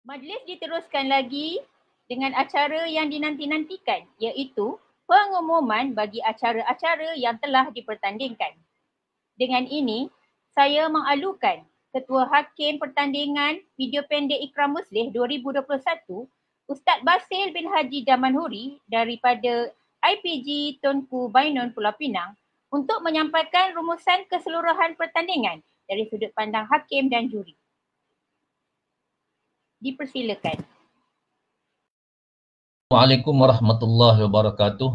Majlis diteruskan lagi dengan acara yang dinanti-nantikan, iaitu pengumuman bagi acara-acara yang telah dipertandingkan. Dengan ini, saya mengalukan Ketua Hakim Pertandingan Video Pendek Ikram Muslih 2021, Ustaz Basil bin Haji Damanhuri daripada IPG Tunku Bainon Pulau Pinang untuk menyampaikan rumusan keseluruhan pertandingan dari sudut pandang hakim dan juri. Dipersilakan. Assalamualaikum warahmatullahi wabarakatuh.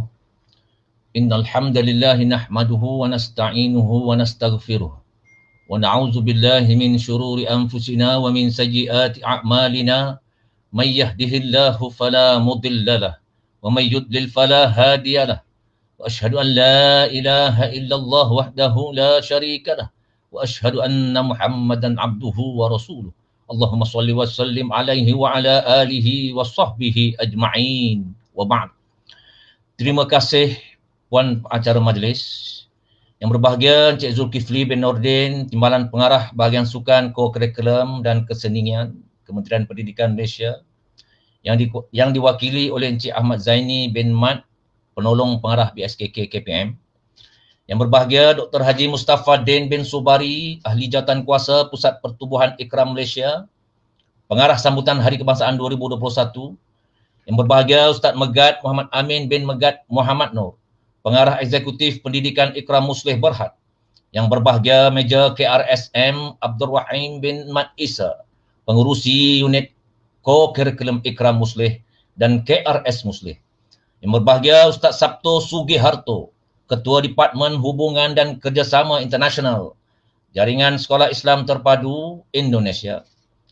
Innal hamdalillah nahmaduhu wa nasta'inuhu wa nastaghfiruh. Wa na'udzu billahi min shururi anfusina wa min sayyiati a'malina. May yahdihillahu fala mudilla lahu wa may yudlil fala hadiya lahu. Wa asyhadu an la ilaha illallah wahdahu la syarika lahu wa asyhadu anna Muhammadan abduhu wa rasuluh. Allahumma salli wa sallim alaihi wa ala alihi wa sahbihi ajma'in wa ba'd. Terima kasih Puan Acara Majlis. Yang berbahagia Encik Zulkifli bin Nordin, Timbalan Pengarah Bahagian Sukan, Co-Curriculum dan Kesenian Kementerian Pendidikan Malaysia, yang diwakili oleh Encik Ahmad Zaini bin Mat, Penolong Pengarah BSKK KPM. Yang berbahagia Dr. Haji Mustafa Din bin Subari, Ahli Jawatan Kuasa Pusat Pertubuhan Ikram Malaysia, Pengarah Sambutan Hari Kebangsaan 2021. Yang berbahagia Ustaz Megat Muhammad Amin bin Megat Muhammad Nur, Pengarah Eksekutif Pendidikan Ikram Muslih Berhad. Yang berbahagia Meja KRSM Abdul Rahim bin Mat Isa, Pengurusi Unit Co-Curriculum Ikram Muslih dan KRS Muslih. Yang berbahagia Ustaz Sabto Sugiharto, Ketua Departemen Hubungan dan Kerjasama Internasional, Jaringan Sekolah Islam Terpadu Indonesia.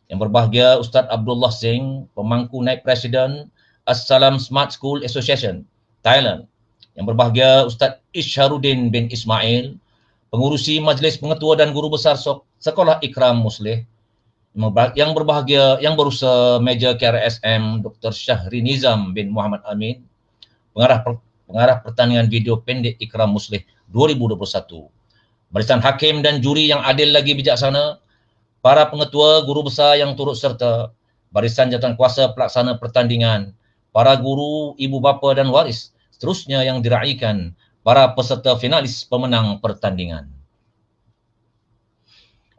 Yang berbahagia Ustaz Abdullah Singh, Pemangku Naib Presiden Assalam Smart School Association, Thailand. Yang berbahagia Ustaz Isharuddin bin Ismail, Pengurusi Majlis Pengetua dan Guru Besar Sekolah Ikram Muslih. Yang berbahagia Yang Berusaha Meja KRSM Dr. Syahri Nizam bin Muhammad Amin, Pengarah Pertandingan Video Pendek Ikram Muslih 2021. Barisan hakim dan juri yang adil lagi bijaksana, para pengetua, guru besar yang turut serta, barisan jawatan kuasa pelaksana pertandingan, para guru, ibu bapa dan waris, seterusnya yang diraikan, para peserta finalis pemenang pertandingan.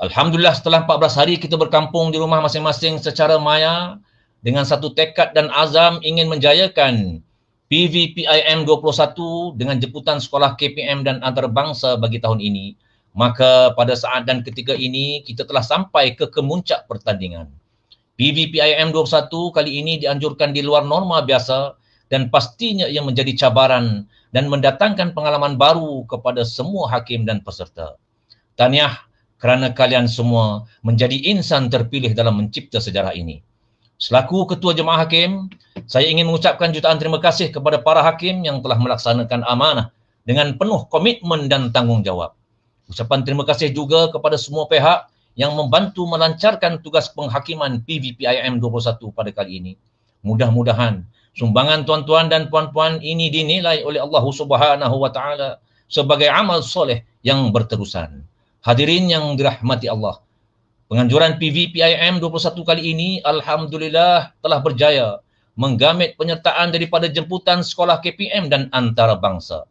Alhamdulillah, setelah 14 hari kita berkampung di rumah masing-masing secara maya dengan satu tekad dan azam ingin menjayakan PVPIM 21 dengan jemputan sekolah KPM dan antarabangsa bagi tahun ini, maka pada saat dan ketika ini kita telah sampai ke kemuncak pertandingan. PVPIM 21 kali ini dianjurkan di luar norma biasa dan pastinya ia menjadi cabaran dan mendatangkan pengalaman baru kepada semua hakim dan peserta. Tahniah kerana kalian semua menjadi insan terpilih dalam mencipta sejarah ini. Selaku Ketua Jemaah Hakim, saya ingin mengucapkan jutaan terima kasih kepada para hakim yang telah melaksanakan amanah dengan penuh komitmen dan tanggungjawab. Ucapan terima kasih juga kepada semua pihak yang membantu melancarkan tugas penghakiman PVPIM 21 pada kali ini. Mudah-mudahan sumbangan tuan-tuan dan puan-puan ini dinilai oleh Allah Subhanahu wa taala sebagai amal soleh yang berterusan. Hadirin yang dirahmati Allah, penganjuran PVPIM 21 kali ini alhamdulillah telah berjaya menggamit penyertaan daripada jemputan sekolah KPM dan antarabangsa.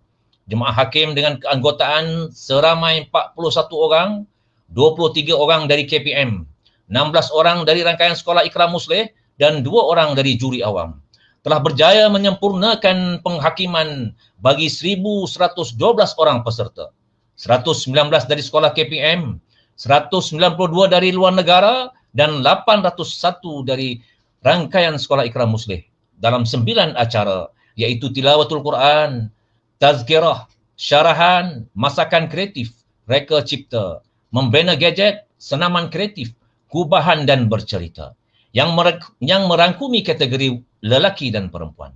Jemaah hakim dengan keanggotaan seramai 41 orang, 23 orang dari KPM, 16 orang dari rangkaian sekolah Ikram Muslih dan 2 orang dari juri awam, telah berjaya menyempurnakan penghakiman bagi 1.112 orang peserta. 119 dari sekolah KPM, 192 dari luar negara dan 801 dari rangkaian sekolah Ikram Muslih dalam 9 acara, iaitu tilawatul Quran, tazkirah, syarahan, masakan kreatif, reka cipta, membina gadget, senaman kreatif, kubahan dan bercerita yang merangkumi kategori lelaki dan perempuan.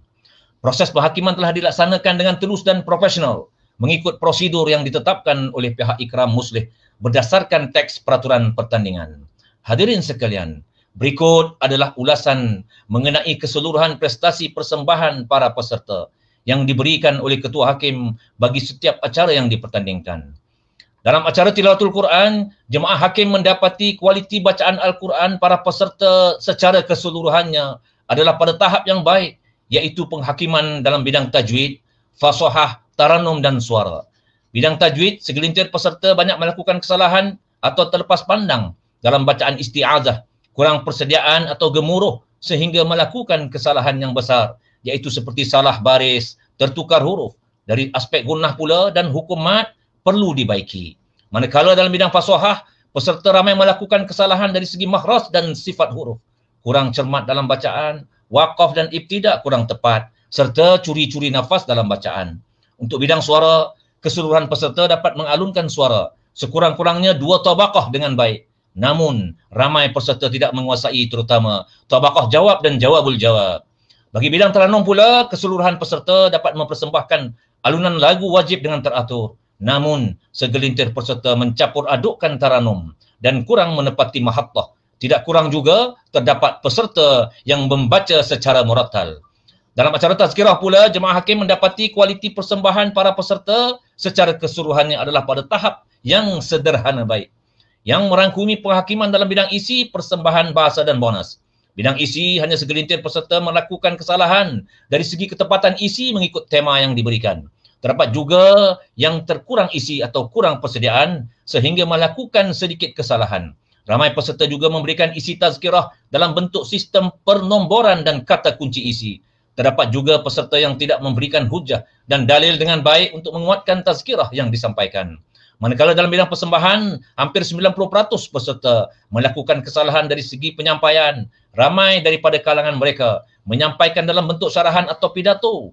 Proses penghakiman telah dilaksanakan dengan telus dan profesional mengikut prosedur yang ditetapkan oleh pihak Ikram Muslih berdasarkan teks peraturan pertandingan. Hadirin sekalian, berikut adalah ulasan mengenai keseluruhan prestasi persembahan para peserta yang diberikan oleh Ketua Hakim bagi setiap acara yang dipertandingkan. Dalam acara tilawatul Quran, jemaah hakim mendapati kualiti bacaan Al-Quran para peserta secara keseluruhannya adalah pada tahap yang baik, iaitu penghakiman dalam bidang tajwid, fasahah, taranum dan suara. Bidang tajwid, segelintir peserta banyak melakukan kesalahan atau terlepas pandang dalam bacaan isti'azah, kurang persediaan atau gemuruh sehingga melakukan kesalahan yang besar, iaitu seperti salah baris, tertukar huruf. Dari aspek gunnah pula dan hukum mat perlu dibaiki. Manakala dalam bidang fasahah, peserta ramai melakukan kesalahan dari segi makhraj dan sifat huruf. Kurang cermat dalam bacaan, waqaf dan ibtidak kurang tepat, serta curi-curi nafas dalam bacaan. Untuk bidang suara, keseluruhan peserta dapat mengalunkan suara sekurang-kurangnya 2 tabaqah dengan baik. Namun, ramai peserta tidak menguasai terutama tabaqah jawab dan jawabul jawab. Bagi bidang taranum pula, keseluruhan peserta dapat mempersembahkan alunan lagu wajib dengan teratur. Namun, segelintir peserta mencampur adukkan taranum dan kurang menepati mahattah. Tidak kurang juga, terdapat peserta yang membaca secara murattal. Dalam acara tazkirah pula, jemaah hakim mendapati kualiti persembahan para peserta secara keseluruhannya adalah pada tahap yang sederhana baik, yang merangkumi penghakiman dalam bidang isi, persembahan bahasa dan bonus. Bidang isi, hanya segelintir peserta melakukan kesalahan dari segi ketepatan isi mengikut tema yang diberikan. Terdapat juga yang terkurang isi atau kurang persediaan sehingga melakukan sedikit kesalahan. Ramai peserta juga memberikan isi tazkirah dalam bentuk sistem pernomboran dan kata kunci isi. Terdapat juga peserta yang tidak memberikan hujah dan dalil dengan baik untuk menguatkan tazkirah yang disampaikan. Manakala dalam bidang persembahan, hampir 90% peserta melakukan kesalahan dari segi penyampaian. Ramai daripada kalangan mereka menyampaikan dalam bentuk syarahan atau pidato.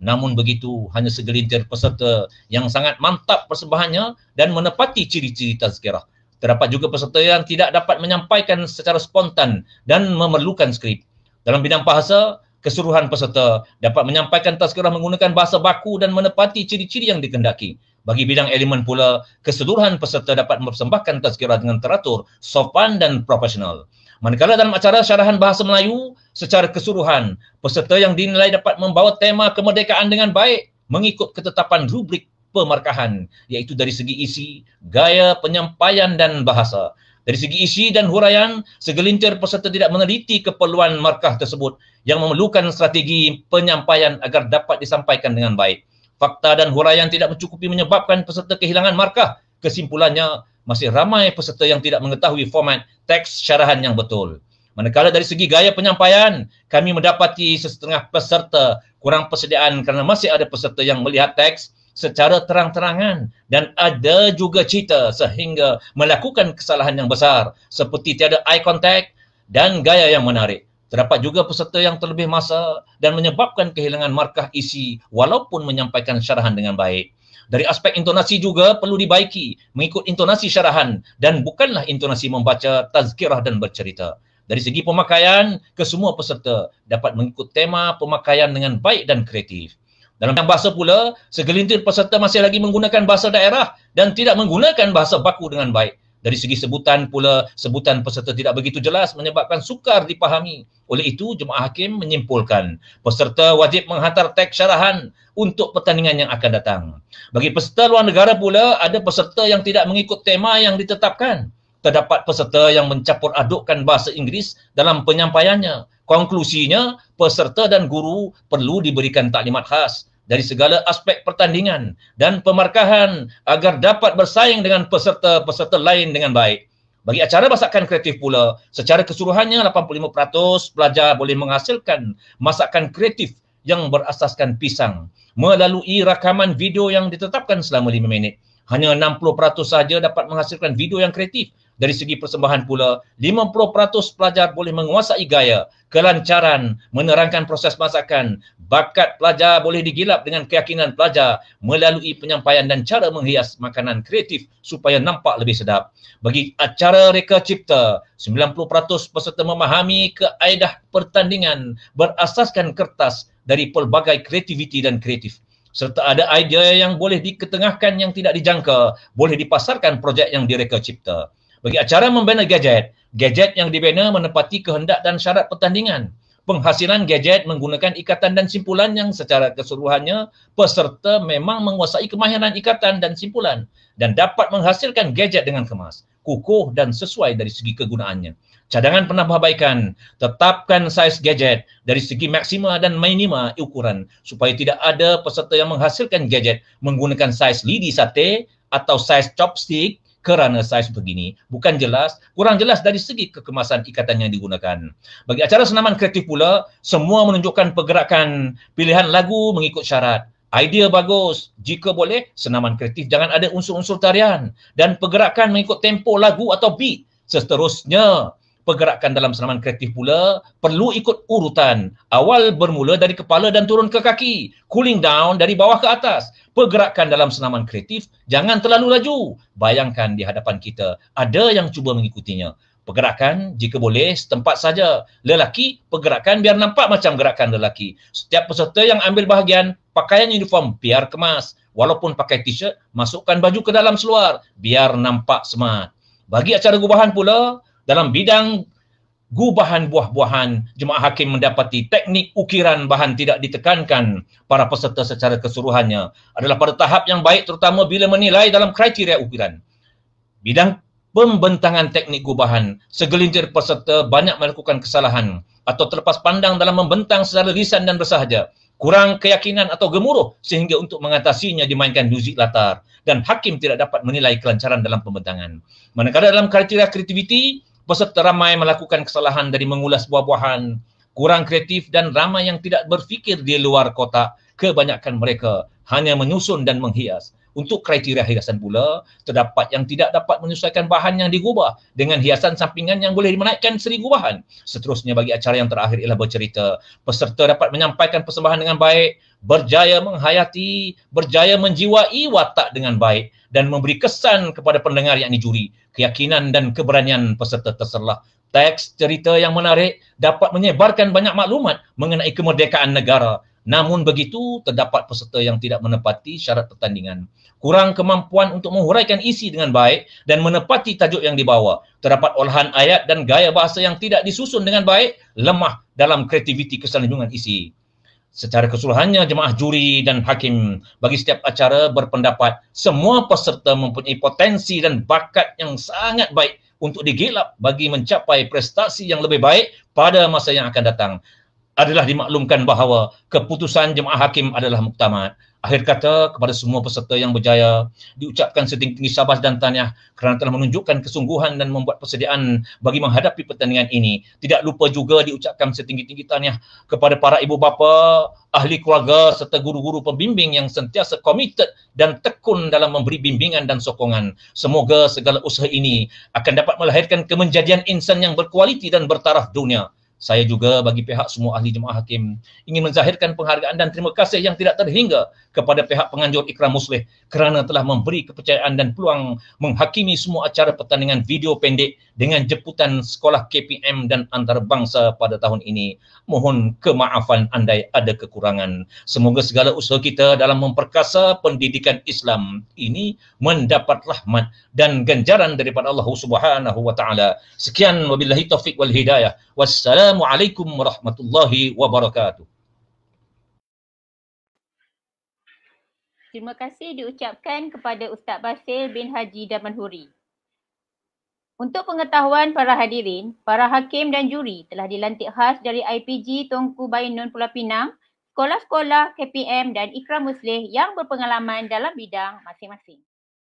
Namun begitu, hanya segelintir peserta yang sangat mantap persembahannya dan menepati ciri-ciri tazkirah. Terdapat juga peserta yang tidak dapat menyampaikan secara spontan dan memerlukan skrip. Dalam bidang bahasa, keseluruhan peserta dapat menyampaikan tazkirah menggunakan bahasa baku dan menepati ciri-ciri yang dikehendaki. Bagi bidang elemen pula, keseluruhan peserta dapat mempersembahkan tazkirah dengan teratur, sopan dan profesional. Manakala dalam acara syarahan bahasa Melayu, secara keseluruhan, peserta yang dinilai dapat membawa tema kemerdekaan dengan baik mengikut ketetapan rubrik pemarkahan, iaitu dari segi isi, gaya, penyampaian dan bahasa. Dari segi isi dan huraian, segelintir peserta tidak meneliti keperluan markah tersebut yang memerlukan strategi penyampaian agar dapat disampaikan dengan baik. Fakta dan huraian tidak mencukupi menyebabkan peserta kehilangan markah. Kesimpulannya, masih ramai peserta yang tidak mengetahui format teks syarahan yang betul. Manakala dari segi gaya penyampaian, kami mendapati setengah peserta kurang persediaan kerana masih ada peserta yang melihat teks secara terang-terangan dan ada juga cerita sehingga melakukan kesalahan yang besar seperti tiada eye contact dan gaya yang menarik. Terdapat juga peserta yang terlebih masa dan menyebabkan kehilangan markah isi walaupun menyampaikan syarahan dengan baik. Dari aspek intonasi juga perlu dibaiki mengikut intonasi syarahan dan bukanlah intonasi membaca tazkirah dan bercerita. Dari segi pemakaian, kesemua peserta dapat mengikut tema pemakaian dengan baik dan kreatif. Dalam bahasa pula, segelintir peserta masih lagi menggunakan bahasa daerah dan tidak menggunakan bahasa baku dengan baik. Dari segi sebutan pula, sebutan peserta tidak begitu jelas menyebabkan sukar dipahami. Oleh itu, jemaah hakim menyimpulkan peserta wajib menghantar teks syarahan untuk pertandingan yang akan datang. Bagi peserta luar negara pula, ada peserta yang tidak mengikut tema yang ditetapkan. Terdapat peserta yang mencampur adukkan bahasa Inggeris dalam penyampaiannya. Konklusinya, peserta dan guru perlu diberikan taklimat khas dari segala aspek pertandingan dan pemarkahan agar dapat bersaing dengan peserta-peserta lain dengan baik. Bagi acara masakan kreatif pula, secara keseluruhannya 85% pelajar boleh menghasilkan masakan kreatif yang berasaskan pisang melalui rakaman video yang ditetapkan selama 5 minit. Hanya 60% sahaja dapat menghasilkan video yang kreatif. Dari segi persembahan pula, 50% pelajar boleh menguasai gaya, kelancaran, menerangkan proses masakan. Bakat pelajar boleh digilap dengan keyakinan pelajar melalui penyampaian dan cara menghias makanan kreatif supaya nampak lebih sedap. Bagi acara reka cipta, 90% peserta memahami kaedah pertandingan berasaskan kertas dari pelbagai kreativiti dan kreatif. Serta ada idea yang boleh diketengahkan yang tidak dijangka, boleh dipasarkan projek yang direka cipta. Bagi acara membina gadget, gadget yang dibina menepati kehendak dan syarat pertandingan. penghasilan gadget menggunakan ikatan dan simpulan yang secara keseluruhannya peserta memang menguasai kemahiran ikatan dan simpulan dan dapat menghasilkan gadget dengan kemas, kukuh dan sesuai dari segi kegunaannya. Cadangan penambahbaikan, tetapkan saiz gadget dari segi maksima dan minima ukuran supaya tidak ada peserta yang menghasilkan gadget menggunakan saiz lidi sate atau saiz chopstick kerana saiz begini bukan jelas, kurang jelas dari segi kekemasan ikatan yang digunakan. Bagi acara senaman kreatif pula, semua menunjukkan pergerakan pilihan lagu mengikut syarat. Idea bagus, jika boleh senaman kreatif jangan ada unsur-unsur tarian dan pergerakan mengikut tempo lagu atau beat. Seterusnya, pergerakan dalam senaman kreatif pula perlu ikut urutan. Awal bermula dari kepala dan turun ke kaki. Cooling down dari bawah ke atas. Pergerakan dalam senaman kreatif jangan terlalu laju. Bayangkan di hadapan kita ada yang cuba mengikutinya. Pergerakan jika boleh setempat saja. Lelaki, pergerakan biar nampak macam gerakan lelaki. Setiap peserta yang ambil bahagian, pakaian uniform biar kemas. Walaupun pakai t-shirt, masukkan baju ke dalam seluar biar nampak smart. Bagi acara gubahan pula, dalam bidang gubahan buah-buahan, jemaah hakim mendapati teknik ukiran bahan tidak ditekankan para peserta secara keseluruhannya adalah pada tahap yang baik terutama bila menilai dalam kriteria ukiran. Bidang pembentangan teknik gubahan, segelintir peserta banyak melakukan kesalahan atau terlepas pandang dalam membentang secara lisan dan bersahaja. Kurang keyakinan atau gemuruh sehingga untuk mengatasinya dimainkan muzik latar dan hakim tidak dapat menilai kelancaran dalam pembentangan. Manakala dalam kriteria kreativiti, peserta ramai melakukan kesalahan dari mengulas buah-buahan, kurang kreatif dan ramai yang tidak berfikir di luar kotak. Kebanyakan mereka hanya menyusun dan menghias. Untuk kriteria hiasan pula, terdapat yang tidak dapat menyesuaikan bahan yang digubah dengan hiasan sampingan yang boleh menaikkan seri gubahan. Seterusnya bagi acara yang terakhir ialah bercerita. Peserta dapat menyampaikan persembahan dengan baik, berjaya menghayati, berjaya menjiwai watak dengan baik dan memberi kesan kepada pendengar yakni juri. Keyakinan dan keberanian peserta terserlah. Teks cerita yang menarik dapat menyebarkan banyak maklumat mengenai kemerdekaan negara. Namun begitu, terdapat peserta yang tidak menepati syarat pertandingan. Kurang kemampuan untuk menghuraikan isi dengan baik dan menepati tajuk yang dibawa. Terdapat olahan ayat dan gaya bahasa yang tidak disusun dengan baik, lemah dalam kreativiti keselanjungan isi. Secara keseluruhannya, jemaah juri dan hakim bagi setiap acara berpendapat semua peserta mempunyai potensi dan bakat yang sangat baik untuk digelap bagi mencapai prestasi yang lebih baik pada masa yang akan datang. Adalah dimaklumkan bahawa keputusan jemaah hakim adalah muktamad. Akhir kata, kepada semua peserta yang berjaya, diucapkan setinggi-tinggi syabas dan tahniah kerana telah menunjukkan kesungguhan dan membuat persediaan bagi menghadapi pertandingan ini. Tidak lupa juga diucapkan setinggi-tinggi tahniah kepada para ibu bapa, ahli keluarga serta guru-guru pembimbing yang sentiasa komited dan tekun dalam memberi bimbingan dan sokongan. Semoga segala usaha ini akan dapat melahirkan kemenjadian insan yang berkualiti dan bertaraf dunia. Saya juga bagi pihak semua ahli jemaah hakim ingin menzahirkan penghargaan dan terima kasih yang tidak terhingga kepada pihak penganjur Ikram Muslih kerana telah memberi kepercayaan dan peluang menghakimi semua acara pertandingan video pendek dengan jemputan sekolah KPM dan antarabangsa pada tahun ini. Mohon kemaafan andai ada kekurangan. Semoga segala usaha kita dalam memperkasa pendidikan Islam ini mendapat rahmat dan ganjaran daripada Allah Subhanahu wa taala. Sekian wabillahi taufik wal hidayah. Wassalamualaikum warahmatullahi wabarakatuh. Terima kasih diucapkan kepada Ustaz Basil bin Haji Damanhuri. Untuk pengetahuan para hadirin, para hakim dan juri telah dilantik khas dari IPG Tunku Bainun Pulau Pinang, sekolah-sekolah KPM dan Ikram Muslih yang berpengalaman dalam bidang masing-masing.